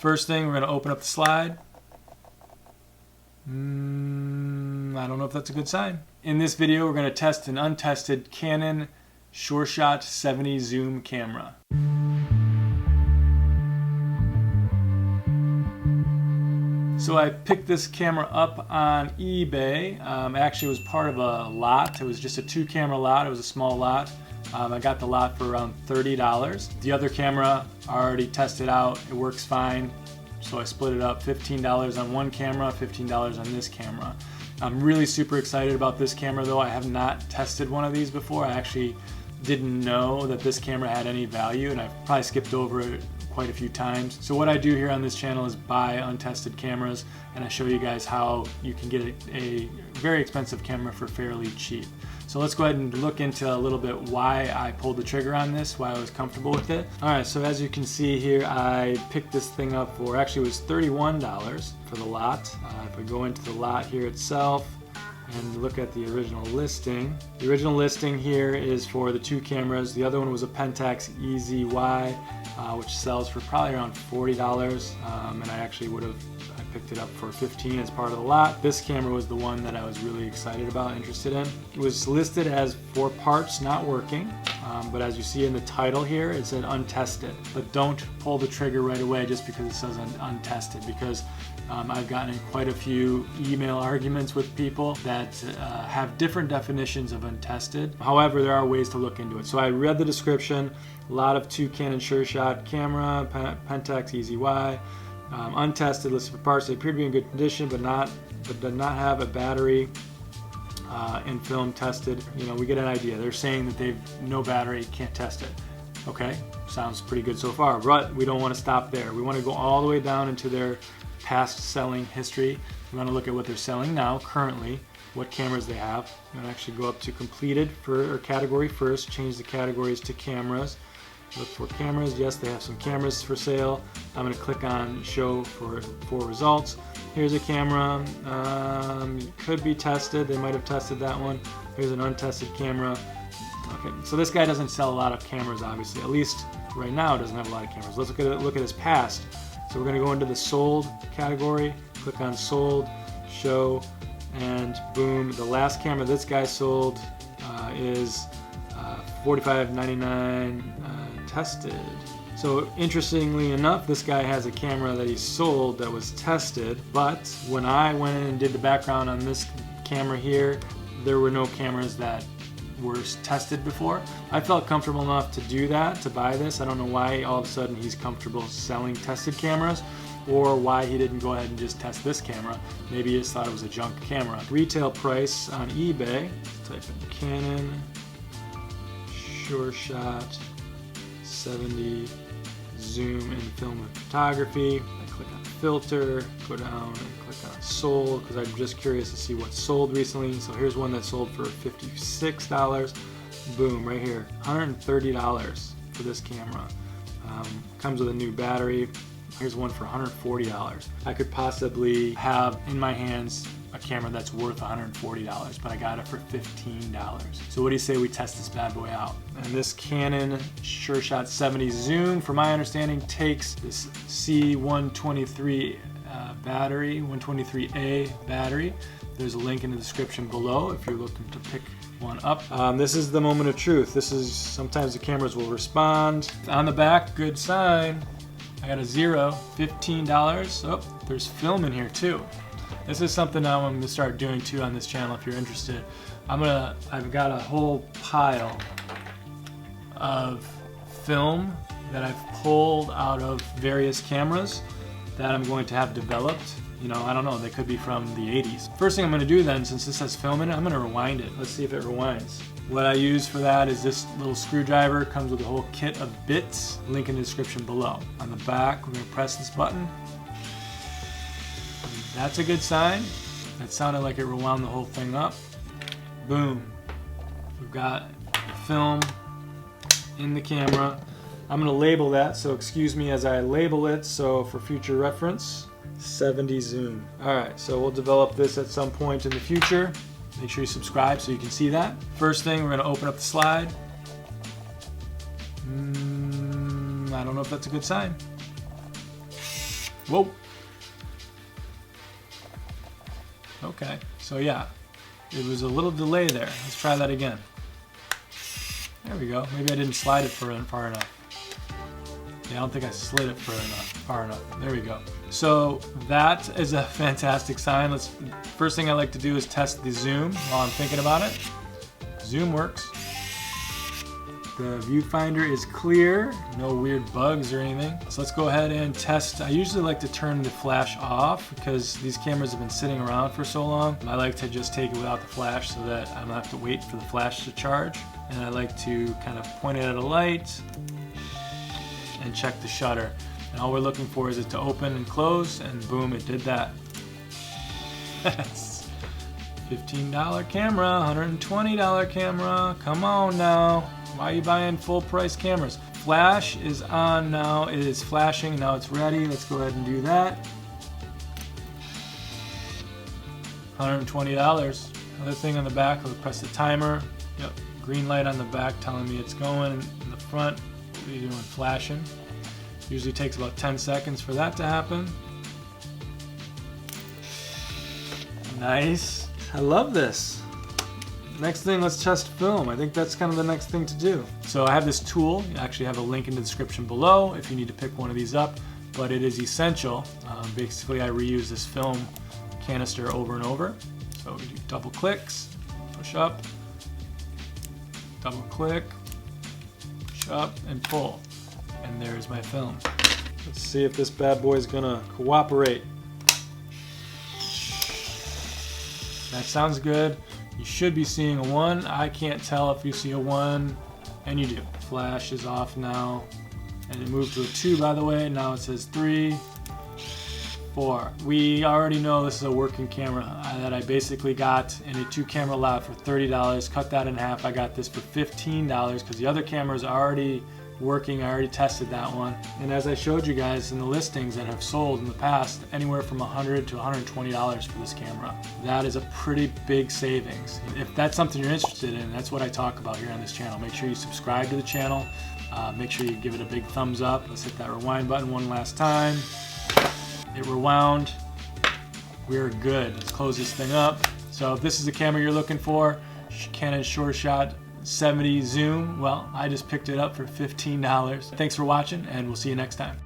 First thing, we're going to open up the slide. I don't know if that's a good sign. In this video, we're going to test an untested Canon Sure Shot 70 zoom camera. So I picked this camera up on eBay. Actually, it was part of a lot. It was just a 2-camera lot. It was a small lot. I got the lot for around $30. The other camera I already tested out. It works fine. So I split it up, $15 on one camera, $15 on this camera. I'm really super excited about this camera though. I have not tested one of these before. I actually didn't know that this camera had any value, and I've probably skipped over it quite a few times. So what I do here on this channel is buy untested cameras, and I show you guys how you can get a very expensive camera for fairly cheap. So let's go ahead and look into a little bit why I pulled the trigger on this, why I was comfortable with it. All right, so as you can see here, I picked this thing up for, actually it was $31 for the lot. If I go into the lot here itself and look at the original listing. The original listing here is for the 2 cameras. The other one was a Pentax EZY, which sells for probably around $40. And I actually I picked it up for $15 as part of the lot. This camera was the one that I was really excited about, interested in. It was listed as 4 parts not working, but as you see in the title here, it said untested. But don't pull the trigger right away just because it says untested, because I've gotten in quite a few email arguments with people that have different definitions of untested. However, there are ways to look into it. So I read the description, a lot of 2 Canon Sure Shot camera, Pentax EZY, untested, listed for parts. They appear to be in good condition, but did not have a battery and film tested. You know, we get an idea. They're saying that they've no battery, can't test it. Okay, sounds pretty good so far, but we don't want to stop there. We want to go all the way down into their past selling history. We want to look at what they're selling now, currently, what cameras they have. I'm going to actually go up to completed or category first, change the categories to cameras. Look for cameras. Yes, they have some cameras for sale. I'm going to click on show for results. Here's a camera. Could be tested. They might have tested that one. Here's an untested camera. Okay, so this guy doesn't sell a lot of cameras, obviously. At least right now, doesn't have a lot of cameras. Let's look at his past. So we're going to go into the sold category. Click on sold, show, and boom. The last camera this guy sold is $45.99 tested. So interestingly enough, this guy has a camera that he sold that was tested, but when I went in and did the background on this camera here, there were no cameras that were tested before. I felt comfortable enough to do that, to buy this. I don't know why all of a sudden he's comfortable selling tested cameras, or why he didn't go ahead and just test this camera. Maybe he just thought it was a junk camera. Retail price on eBay, type in Canon Sure Shot 70 zoom and film and photography. I click on filter, go down and click on sold, because I'm just curious to see what sold recently. So here's one that sold for $56. Boom, right here, $130 for this camera. Comes with a new battery. Here's one for $140. I could possibly have in my hands a camera that's worth $140, but I got it for $15. So what do you say we test this bad boy out? And this Canon Sure Shot 70 zoom, from my understanding, takes this C123 battery, 123A battery. There's a link in the description below if you're looking to pick one up. This is the moment of truth. This is, sometimes the cameras will respond. On the back, good sign. I got a 0, $15. Oh, there's film in here too. This is something I'm going to start doing too on this channel if you're interested. I've got a whole pile of film that I've pulled out of various cameras that I'm going to have developed. You know, I don't know, they could be from the 80s. First thing I'm going to do then, since this has film in it, I'm going to rewind it. Let's see if it rewinds. What I use for that is this little screwdriver. It comes with a whole kit of bits. Link in the description below. On the back, we're going to press this button. That's a good sign. That sounded like it rewound the whole thing up. Boom. We've got the film in the camera. I'm going to label that, so excuse me as I label it, so for future reference, 70 zoom. Alright, so we'll develop this at some point in the future. Make sure you subscribe so you can see that. First thing, we're going to open up the slide. I don't know if that's a good sign. Whoa. Okay, so yeah, it was a little delay there. Let's try that again. There we go. Maybe I didn't slide it far enough. Yeah, I don't think I slid it far enough. There we go. So that is a fantastic sign. First thing I like to do is test the zoom while I'm thinking about it. Zoom works. The viewfinder is clear, no weird bugs or anything. So let's go ahead and test. I usually like to turn the flash off because these cameras have been sitting around for so long. I like to just take it without the flash so that I don't have to wait for the flash to charge. And I like to kind of point it at a light and check the shutter. And all we're looking for is it to open and close, and boom, it did that. That's $15 camera, $120 camera. Come on now. Why are you buying full price cameras? Flash is on now. It is flashing. Now it's ready. Let's go ahead and do that. $120. Another thing on the back, I'll press the timer. Yep, green light on the back telling me it's going. In the front, what are you doing? Flashing. Usually takes about 10 seconds for that to happen. Nice. I love this. Next thing, let's test film. I think that's kind of the next thing to do. So I have this tool. I actually have a link in the description below if you need to pick one of these up, but it is essential. Basically, I reuse this film canister over and over. So we do double clicks, push up, double click, push up, and pull. And there's my film. Let's see if this bad boy is gonna cooperate. That sounds good. You should be seeing a 1. I can't tell if you see a 1, and you do. Flash is off now, and it moved to a 2, by the way. Now it says 3, 4. We already know this is a working camera that I basically got in a 2-camera lot for $30. Cut that in half. I got this for $15 because the other camera is already working. I already tested that one, and as I showed you guys in the listings that have sold in the past, anywhere from $100 to $120 for this camera. That is a pretty big savings. If that's something you're interested in, that's what I talk about here on this channel. Make sure you subscribe to the channel. Make sure you give it a big thumbs up. Let's hit that rewind button one last time. It rewound. We're good. Let's close this thing up. So if this is the camera you're looking for, Canon Sure Shot 70 zoom, well, I just picked it up for $15. Thanks for watching, and we'll see you next time.